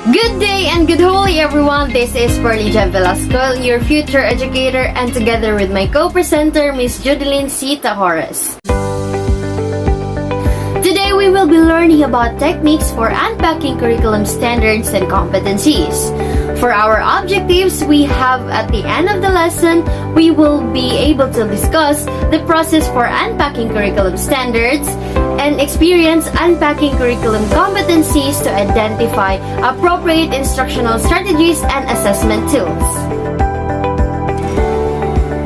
Good day and good holy everyone, this is Pearly Velasco, your future educator, and together with my co-presenter, Miss Judelyn Tajores. Today we will be learning about techniques for unpacking curriculum standards and competencies. For our objectives, we have at the end of the lesson, we will be able to discuss the process for unpacking curriculum standards and experience unpacking curriculum competencies to identify appropriate instructional strategies and assessment tools.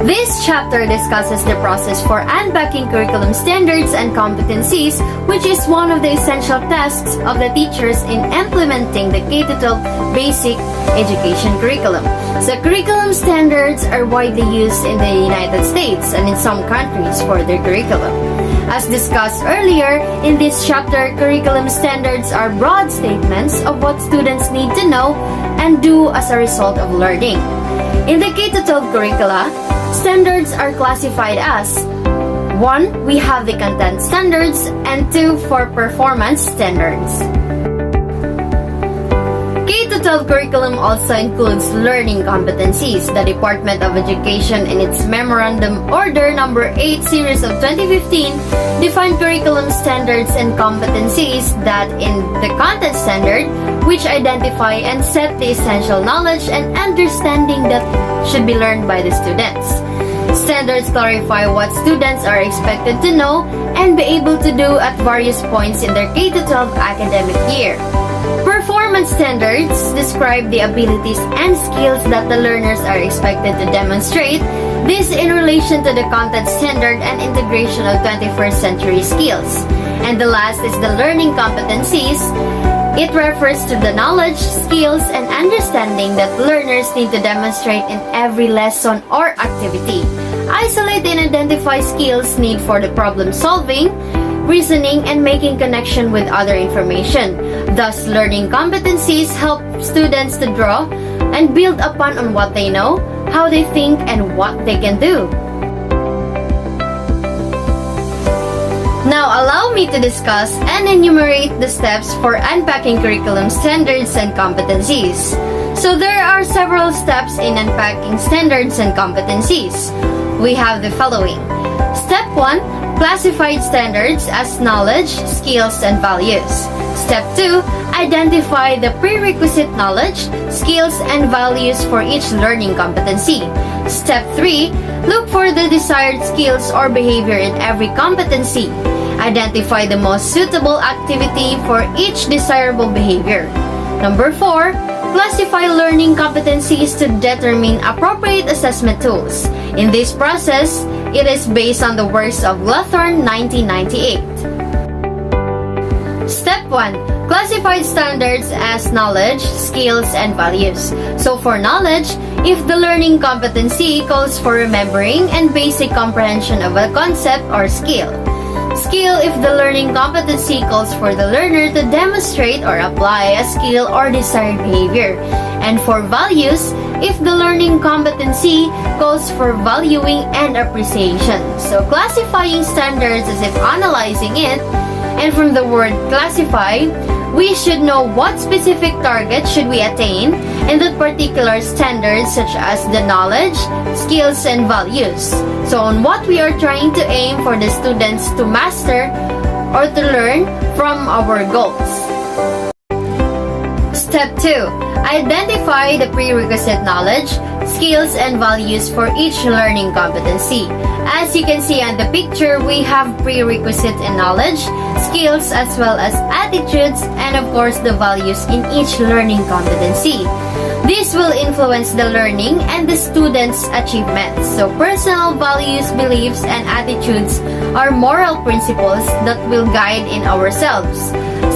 This chapter discusses the process for unpacking curriculum standards and competencies, which is one of the essential tasks of the teachers in implementing the K-12 basic education curriculum. So curriculum standards are widely used in the United States and in some countries for their curriculum. As discussed earlier, in this chapter, curriculum standards are broad statements of what students need to know and do as a result of learning. In the K-12 curricula, standards are classified as 1. We have the content standards, and 2. For performance standards. K-12 curriculum also includes learning competencies. The Department of Education in its Memorandum Order Number 8 Series of 2015 defined curriculum standards and competencies that in the content standard, which identify and set the essential knowledge and understanding that should be learned by the students. Standards clarify what students are expected to know and be able to do at various points in their K-12 academic year. Performance standards describe the abilities and skills that the learners are expected to demonstrate, this in relation to the content standard and integration of 21st century skills. And the last is the learning competencies. It refers to the knowledge, skills, and understanding that learners need to demonstrate in every lesson or activity. Isolate and identify skills needed for the problem solving, reasoning, and making connection with other information. Thus, learning competencies help students to draw and build upon on what they know, how they think, and what they can do. Now, allow me to discuss and enumerate the steps for unpacking curriculum standards and competencies. So, there are several steps in unpacking standards and competencies. We have the following. Step 1. Classified standards as knowledge, skills, and values. Step 2. Identify the prerequisite knowledge, skills, and values for each learning competency. Step 3. Look for the desired skills or behavior in every competency. Identify the most suitable activity for each desirable behavior. Number 4. Classify learning competencies to determine appropriate assessment tools. In this process, it is based on the works of Gluthorn 1998. Step 1. Classified standards as knowledge, skills, and values. So for knowledge, if the learning competency calls for remembering and basic comprehension of a concept or skill. Skill if the learning competency calls for the learner to demonstrate or apply a skill or desired behavior. And for values, if the learning competency calls for valuing and appreciation. So classifying standards as if analyzing it, and from the word classify, we should know what specific target should we attain in that particular standard, such as the knowledge, skills, and values. So on what we are trying to aim for the students to master or to learn from our goals. Step 2. Identify the prerequisite knowledge, skills, and values for each learning competency. As you can see on the picture, we have prerequisite in knowledge, skills, as well as attitudes, and of course the values in each learning competency. This will influence the learning and the student's achievements. So personal values, beliefs, and attitudes are moral principles that will guide in ourselves.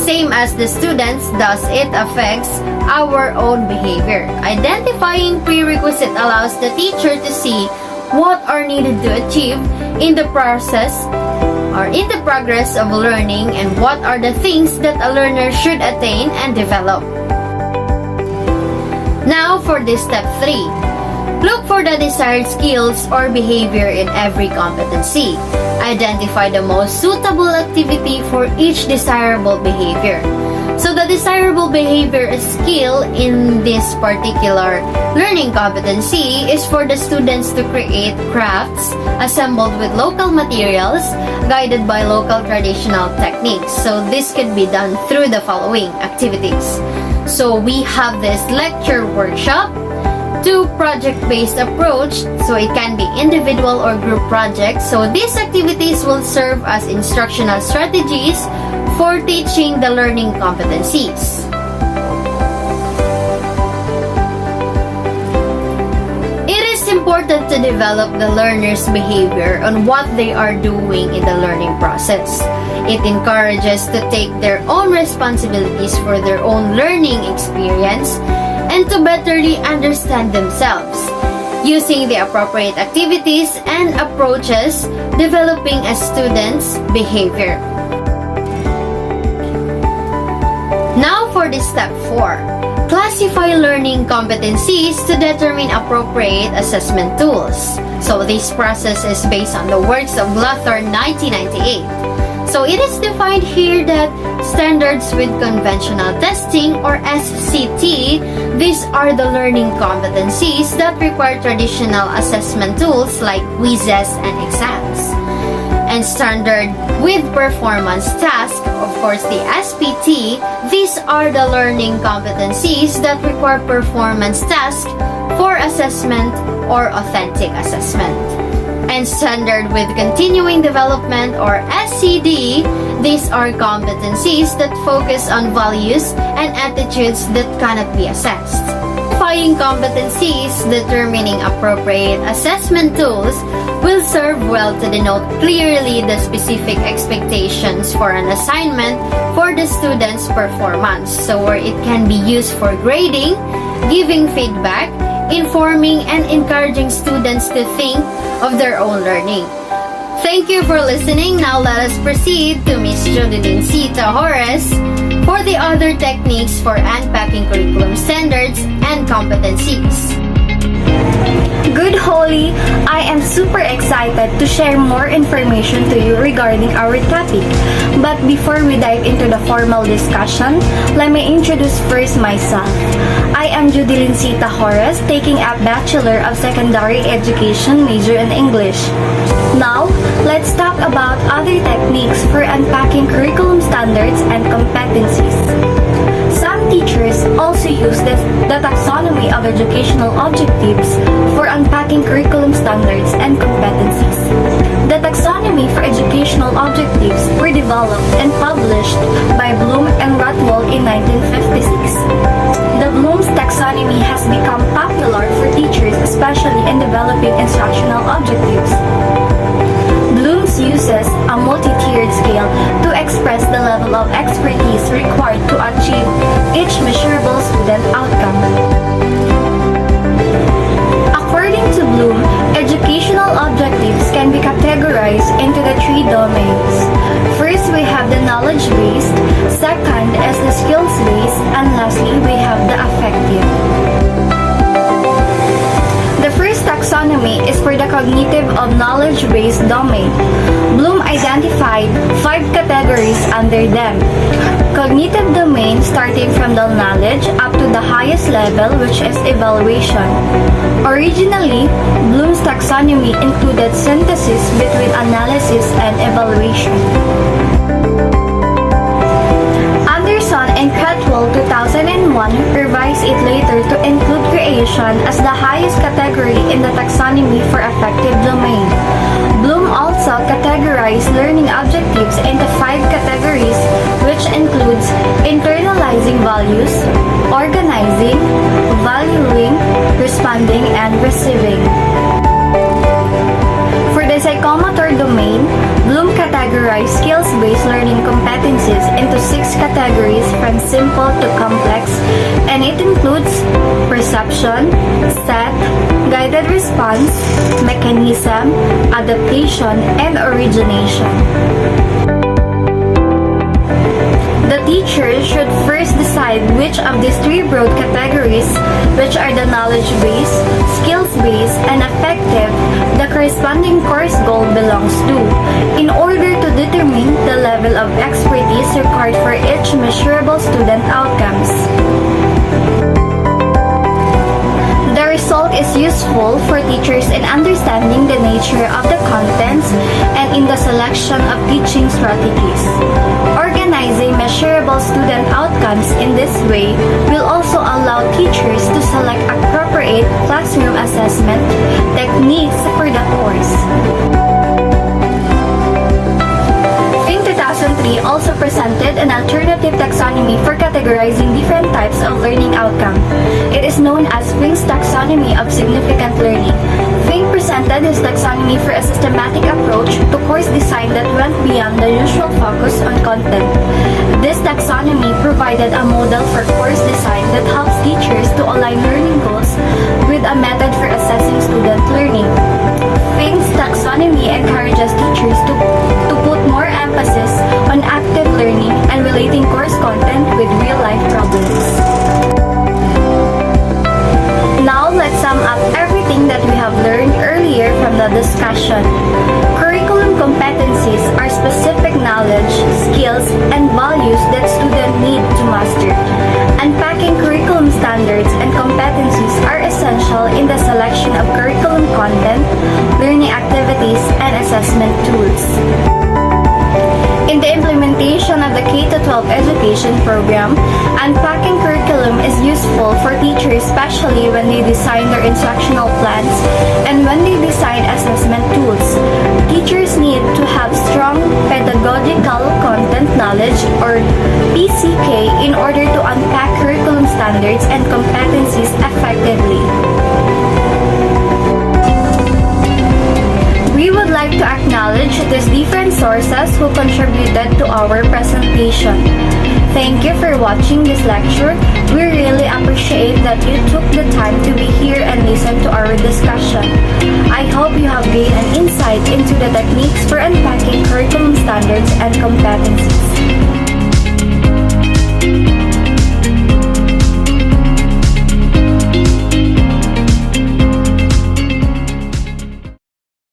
Same as the students, thus it affects our own behavior. Identifying prerequisite allows the teacher to see what are needed to achieve in the process or in the progress of learning and what are the things that a learner should attain and develop. Now for this step 3. Look for the desired skills or behavior in every competency. Identify the most suitable activity for each desirable behavior. So the desirable behavior skill in this particular learning competency is for the students to create crafts assembled with local materials, guided by local traditional techniques. So this could be done through the following activities. So we have this lecture workshop, to project-based approach, so it can be individual or group projects. So these activities will serve as instructional strategies for teaching the learning competencies. It is important to develop the learner's behavior on what they are doing in the learning process. It encourages to take their own responsibilities for their own learning experience and to betterly understand themselves, using the appropriate activities and approaches, developing a student's behavior. Now for the step 4. Classify learning competencies to determine appropriate assessment tools. So this process is based on the works of Glathorn 1998. So it is defined here that standards with conventional testing, or SCT, these are the learning competencies that require traditional assessment tools like quizzes and exams. And standard with performance task, of course the SPT, these are the learning competencies that require performance task for assessment or authentic assessment. And standard with continuing development, or SCD, these are competencies that focus on values and attitudes that cannot be assessed. Identifying competencies, determining appropriate assessment tools will serve well to denote clearly the specific expectations for an assignment for the student's performance. So where it can be used for grading, giving feedback, informing and encouraging students to think of their own learning. Thank you for listening. Now let us proceed to Miss Judelyn C. Tajores for the other techniques for unpacking curriculum standards and competencies. Good Holly, I am super excited to share more information to you regarding our topic. But before we dive into the formal discussion, let me introduce first myself. I am Judelyn C. Tajores, taking a Bachelor of Secondary Education major in English. Now, let's talk about other techniques for unpacking curriculum standards and competencies. Some teachers also use the taxonomy of educational objectives for unpacking curriculum standards and competencies. The taxonomy for educational objectives were developed and published by Bloom and Rothwell in 1956. The Bloom's taxonomy has become popular for teachers, especially in developing instructional objectives. Bloom's uses a multi-tiered scale to express the level of expertise required to achieve each measurable student outcome. According to Bloom, educational objectives can be categorized into the 3 domains. First, we have the knowledge-based, second is the skills-based, and lastly, we have the affective. The first taxonomy is for the cognitive of knowledge-based domain. Bloom identified 5 categories under them. Cognitive domain starting from the knowledge up to the highest level, which is evaluation. Originally, Bloom's taxonomy included synthesis between analysis and evaluation. Anderson and Cretwell 2001 revised it later to include creation as the highest category in the taxonomy for affective domain. Bloom also categorized learning objectives into 5 categories, which includes internalizing values, organizing, valuing, responding, and receiving. For the psychomotor domain, Bloom categorized skills-based learning competencies into 6 categories from simple to complex, and it includes perception, set, guided response, mechanism, adaptation, and origination. The The teacher should first decide which of these three broad categories, which are the knowledge-based, skills-based, and affective, the corresponding course goal belongs to, in order to determine the level of expertise required for each measurable student outcomes. The result is useful for teachers in understanding the nature of the contents and in the selection of teaching strategies. Organizing measurable student outcomes in this way will also allow teachers to select appropriate classroom assessment techniques for the course. 2003 also presented an alternative taxonomy for categorizing different types of learning outcome. It is known as Fink's taxonomy of significant learning. Fink presented his taxonomy for a systematic approach to course design that went beyond the usual focus on content. This taxonomy provided a model for course design that helps teachers to align learning goals with a method for assessing student learning. Fink's taxonomy encourages teachers to put more emphasis on active learning and relating course content with real-life problems. Now, let's sum up everything that we have learned earlier from the discussion. Curriculum competencies are specific knowledge, skills, and values that students need to master. Unpacking curriculum standards and competencies are essential in the selection of curriculum content, learning activities, and assessment tools. In the implementation of the K-12 education program, unpacking curriculum is useful for teachers, especially when they design their instructional plans and when they design assessment tools. Teachers need to have strong pedagogical content knowledge, or PCK, in order to unpack curriculum standards and competencies effectively. We would like to acknowledge these different sources who contributed to our presentation. Thank you for watching this lecture. We really appreciate that you took the time to be here and listen to our discussion. I hope you have gained an insight into the techniques for unpacking curriculum standards and competencies.